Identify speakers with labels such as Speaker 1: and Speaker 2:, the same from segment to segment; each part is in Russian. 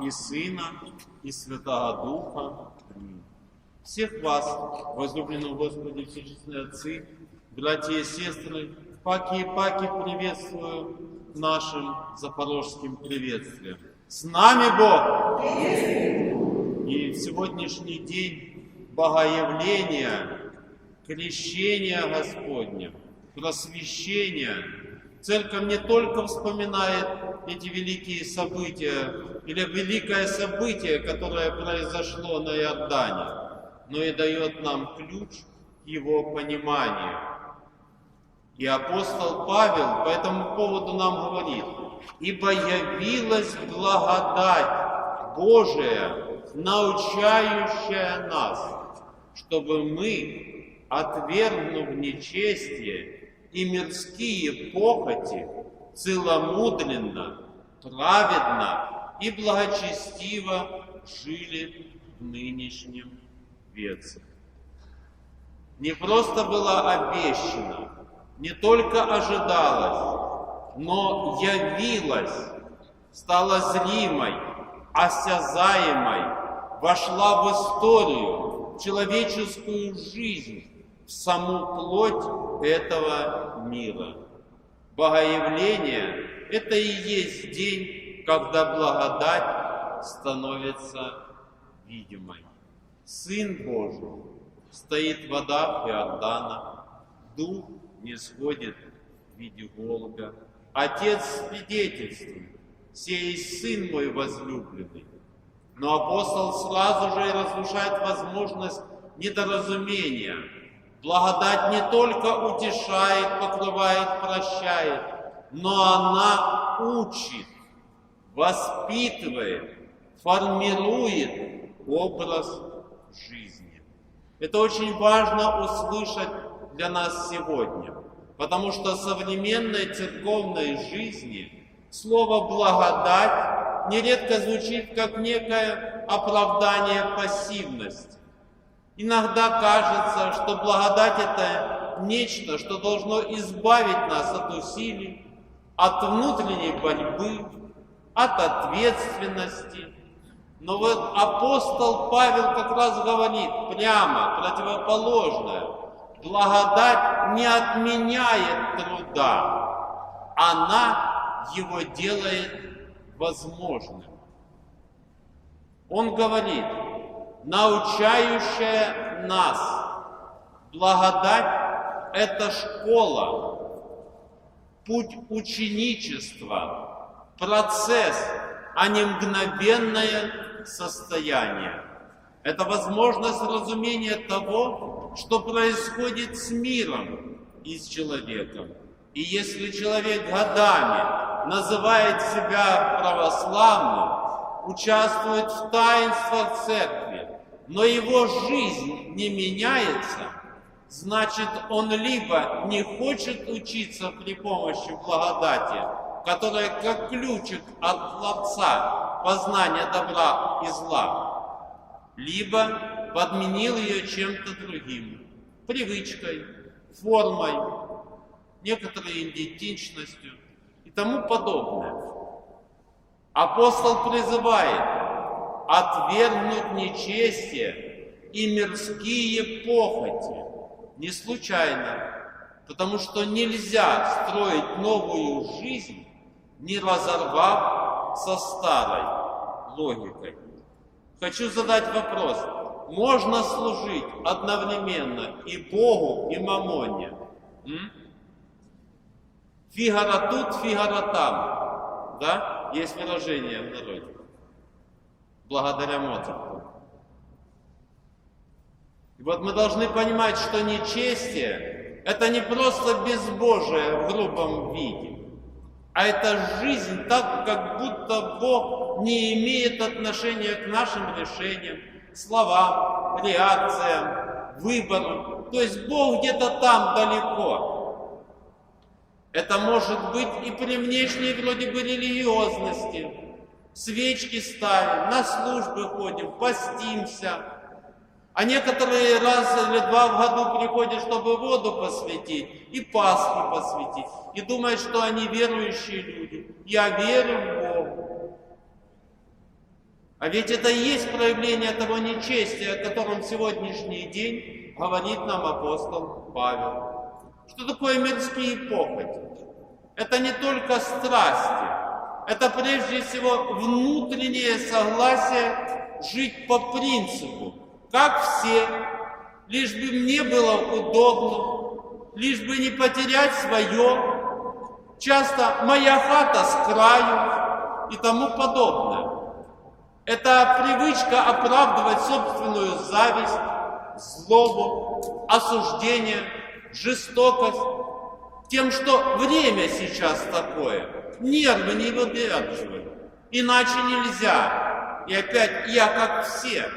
Speaker 1: и Сына, и Святого Духа. Аминь. Всех вас, возлюбленные Господи, всечестные отцы, братья и сестры, паки и паки приветствую нашим запорожским приветствием. С нами Бог! И в сегодняшний день Богоявления, крещения Господня, просвещения, Церковь не только вспоминает эти великие события, или великое событие, которое произошло на Иордане, но и дает нам ключ к его пониманию. И апостол Павел по этому поводу нам говорит: «Ибо явилась благодать Божия, научающая нас, чтобы мы, отвергнув нечестие и мирские похоти, целомудренно, праведно и благочестиво жили в нынешнем веке». Не просто было обещано, не только ожидалось, но явилась, стала зримой, осязаемой, вошла в историю, в человеческую жизнь, в саму плоть этого мира. Богоявление – это и есть день, когда благодать становится видимой. Сын Божий стоит в водах Иордана, Дух нисходит в виде голубя. Отец свидетельствует: «Сей есть Сын мой возлюбленный». Но апостол сразу же разрушает возможность недоразумения. Благодать не только утешает, покрывает, прощает, но она учит, воспитывает, формирует образ жизни. Это очень важно услышать для нас сегодня, потому что в современной церковной жизни слово «благодать» нередко звучит как некое оправдание пассивности. Иногда кажется, что благодать – это нечто, что должно избавить нас от усилий, от внутренней борьбы, от ответственности. Но вот апостол Павел как раз говорит прямо противоположное. Благодать не отменяет труда, она его делает возможным. Он говорит: научающая нас. Благодать – это школа, путь ученичества, процесс, а не мгновенное состояние. Это возможность разумения того, что происходит с миром и с человеком. И если человек годами называет себя православным, участвует в таинствах церкви, но его жизнь не меняется, значит, он либо не хочет учиться при помощи благодати, которая как ключик от Творца познания добра и зла, либо подменил ее чем-то другим, привычкой, формой, некоторой идентичностью и тому подобное. Апостол призывает отвергнуть нечестие и мирские похоти. Не случайно, потому что нельзя строить новую жизнь, не разорвав со старой логикой. Хочу задать вопрос: можно служить одновременно и Богу, и мамоне? Фигара тут, фигара там. Да? Есть выражение в народе. Благодаря Моцарту. И вот мы должны понимать, что нечестие – это не просто безбожие в грубом виде, а это жизнь так, как будто Бог не имеет отношения к нашим решениям, словам, реакциям, выборам. То есть Бог где-то там далеко. Это может быть и при внешней вроде бы религиозности. Свечки ставим, на службы ходим, постимся. А некоторые раз или два в году приходят, чтобы воду посвятить и Пасхи посвятить. И думают, что они верующие люди. Я верю в Бога. А ведь это и есть проявление того нечестия, о котором сегодняшний день говорит нам апостол Павел. Что такое мирские похоти? Это не только страсти, это прежде всего внутреннее согласие жить по принципу, как все, лишь бы мне было удобно, лишь бы не потерять свое, часто моя хата с краю и тому подобное. Это привычка оправдывать собственную зависть, злобу, осуждение, жестокость тем, что время сейчас такое, нервы не выдерживают, иначе нельзя. И опять я как все.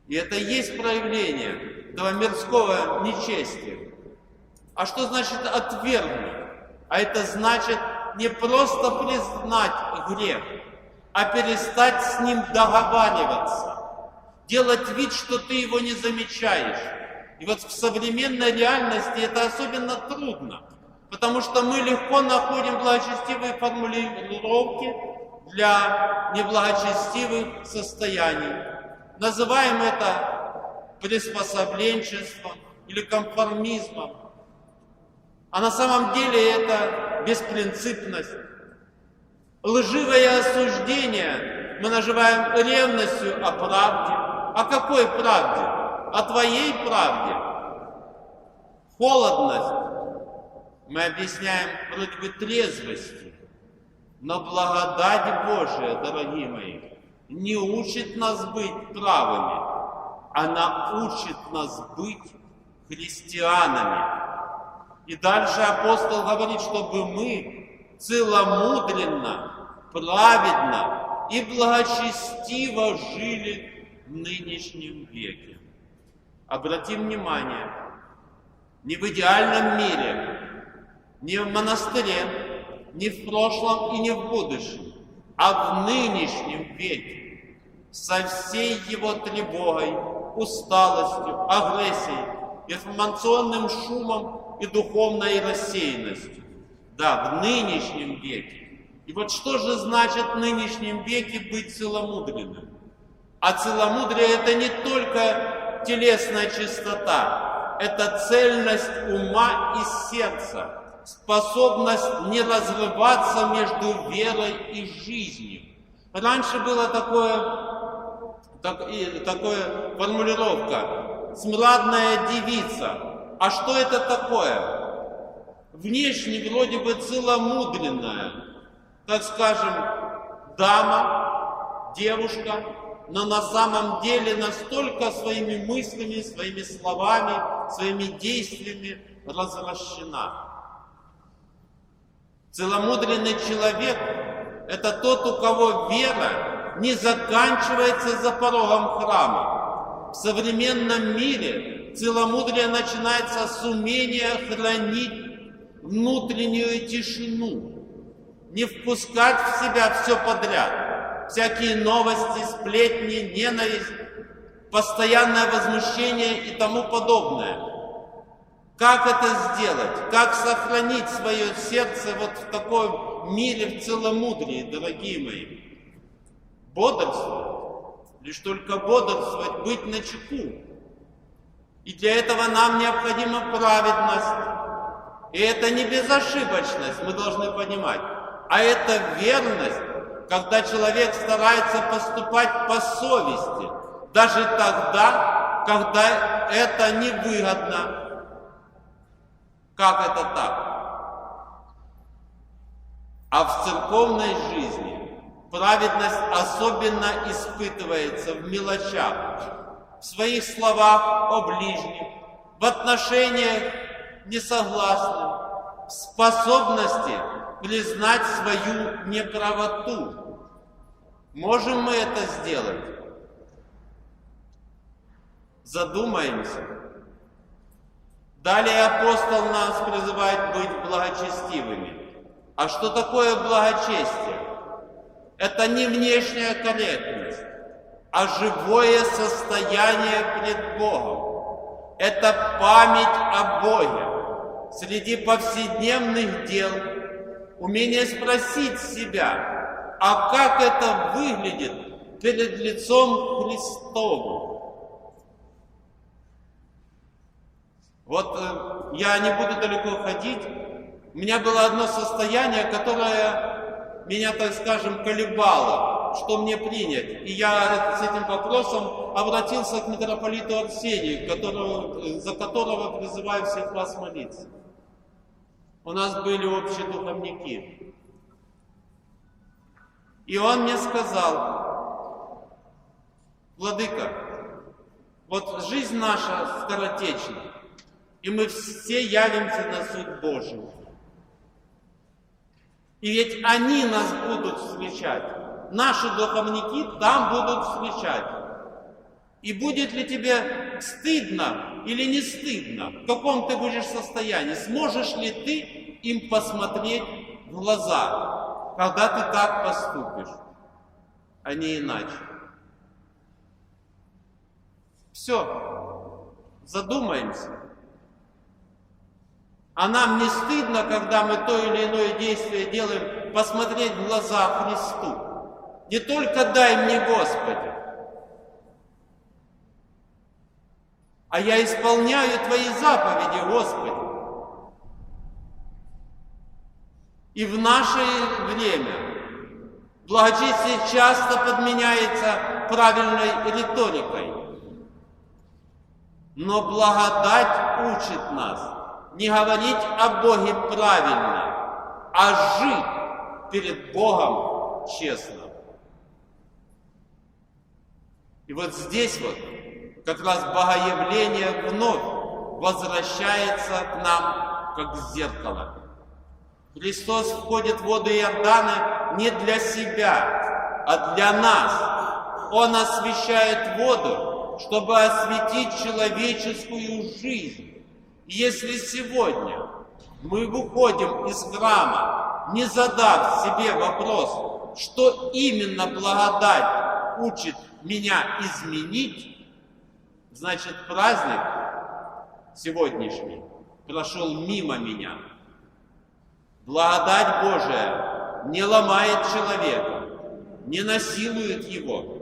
Speaker 1: И это и есть проявление этого мирского нечестия. А что значит отвергнуть? А это значит не просто признать грех, а перестать с ним договариваться, делать вид, что ты его не замечаешь. И вот в современной реальности это особенно трудно, потому что мы легко находим благочестивые формулировки для неблагочестивых состояний. Называем это приспособленчеством или конформизмом. А на самом деле это беспринципность. Лживое осуждение мы называем ревностью о правде. О какой правде? О твоей правде. Холодность мы объясняем вроде бы трезвостью. Но благодать Божия, дорогие мои, не учит нас быть правыми. Она учит нас быть христианами. И дальше апостол говорит, чтобы мы целомудренно, праведно и благочестиво жили в нынешнем веке. Обратим внимание, не в идеальном мире, не в монастыре, не в прошлом и не в будущем, а в нынешнем веке, со всей его тревогой, усталостью, агрессией, информационным шумом и духовной рассеянностью. Да, в нынешнем веке. И вот что же значит в нынешнем веке быть целомудренным? А целомудрие — это не только телесная чистота, это цельность ума и сердца, способность не разрываться между верой и жизнью. Раньше была такая формулировка «смрадная девица». А что это такое? Внешне вроде бы целомудренная, так скажем, дама, девушка, но на самом деле настолько своими мыслями, своими словами, своими действиями развращена. Целомудренный человек — это тот, у кого вера не заканчивается за порогом храма. В современном мире целомудрие начинается с умения хранить внутреннюю тишину, не впускать в себя все подряд, всякие новости, сплетни, ненависть, постоянное возмущение и тому подобное. Как это сделать? Как сохранить свое сердце вот в таком мире, в целомудрии, дорогие мои? Бодрствовать. Лишь только бодрствовать, быть начеку. И для этого нам необходима праведность. И это не безошибочность, мы должны понимать, а это верность, когда человек старается поступать по совести, даже тогда, когда это невыгодно. Как это так? А в церковной жизни праведность особенно испытывается в мелочах, в своих словах о ближних, в отношениях несогласных, в способности признать свою неправоту. Можем мы это сделать? Задумаемся. Далее апостол нас призывает быть благочестивыми. А что такое благочестие? Это не внешняя корректность, а живое состояние пред Богом. Это память о Боге среди повседневных дел, умение спросить себя, а как это выглядит перед лицом Христовым. Вот я не буду далеко ходить. У меня было одно состояние, которое меня, так скажем, колебало, что мне принять. И я с этим вопросом обратился к митрополиту Арсению, за которого призываю всех вас молиться. У нас были общие духовники. И он мне сказал: владыка, вот жизнь наша скоротечна, и мы все явимся на суд Божий. И ведь они нас будут встречать. Наши духовники там будут встречать. И будет ли тебе стыдно или не стыдно? В каком ты будешь состоянии? Сможешь ли ты им посмотреть в глаза, когда ты так поступишь, а не иначе? Все. Задумаемся. А нам не стыдно, когда мы то или иное действие делаем, посмотреть в глаза Христу. Не только дай мне, Господи, а я исполняю Твои заповеди, Господи. И в наше время благочестие часто подменяется правильной риторикой. Но благодать учит нас не говорить о Боге правильно, а жить перед Богом честно. И вот здесь вот как раз богоявление вновь возвращается к нам как зеркало. Христос входит в воду Иордана не для себя, а для нас. Он освящает воду, чтобы осветить человеческую жизнь. И если сегодня мы выходим из храма, не задав себе вопрос, что именно благодать учит меня изменить, значит, праздник сегодняшний прошел мимо меня. Благодать Божия не ломает человека, не насилует его.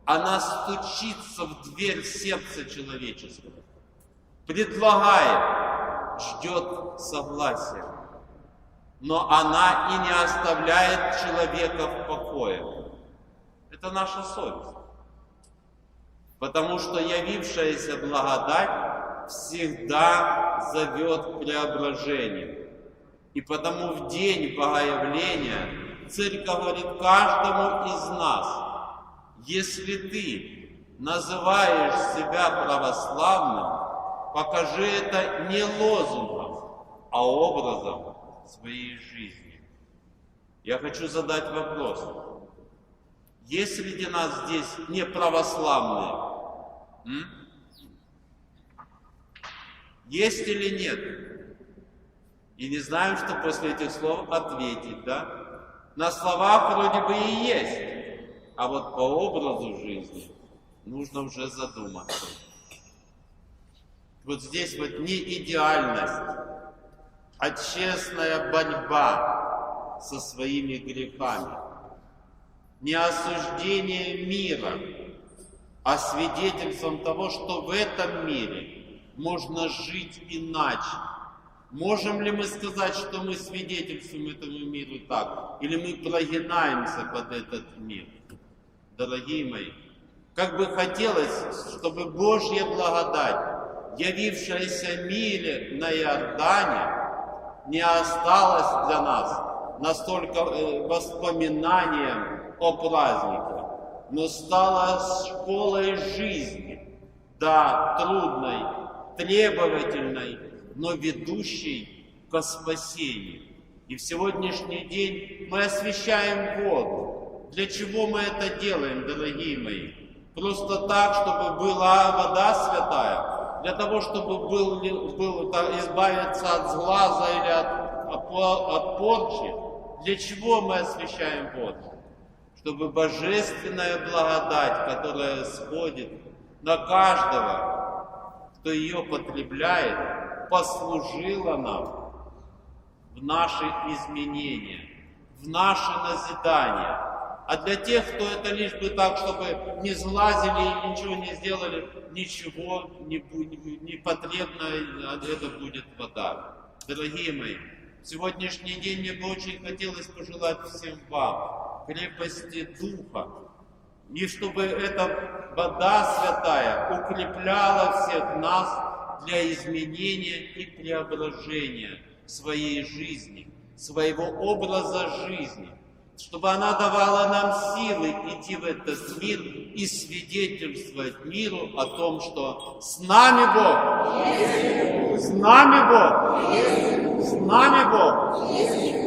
Speaker 1: Она стучится в дверь сердца человеческого, предлагает, ждет согласия. Но она и не оставляет человека в покое. Это наша совесть. Потому что явившаяся благодать всегда зовет к преображению. И потому в день Богоявления Церковь говорит каждому из нас: если ты называешь себя православным, покажи это не лозунгом, а образом своей жизни. Я хочу задать вопрос. Есть среди нас здесь неправославные? Есть или нет? И не знаем, что после этих слов ответить, да? На словах вроде бы и есть, а вот по образу жизни нужно уже задуматься. Вот здесь вот не идеальность, а честная борьба со своими грехами. Не осуждение мира, а свидетельством того, что в этом мире можно жить иначе. Можем ли мы сказать, что мы свидетельствуем этому миру так? Или мы прогинаемся под этот мир? Дорогие мои, как бы хотелось, чтобы Божья благодать, явившаяся в мире на Иордане, не осталась для нас настолько воспоминанием о празднике, но стала школой жизни, да, трудной, требовательной, но ведущей ко спасению. И в сегодняшний день мы освящаем воду. Для чего мы это делаем, дорогие мои? Просто так, чтобы была вода святая, для того, чтобы избавиться от сглаза или от порчи. Для чего мы освящаем воду? Чтобы божественная благодать, которая сходит на каждого, кто ее потребляет, послужила нам в наши изменения, в наше назидание, А для тех, кто это лишь бы так, чтобы не сглазили и ничего не сделали, ничего не потребно, это будет вода. Дорогие мои, в сегодняшний день мне бы очень хотелось пожелать всем вам крепости духа. И чтобы эта вода святая укрепляла всех нас для изменения и преображения своей жизни, своего образа жизни. Чтобы она давала нам силы идти в этот мир и свидетельствовать миру о том, что с нами Бог, с нами Бог, с нами Бог.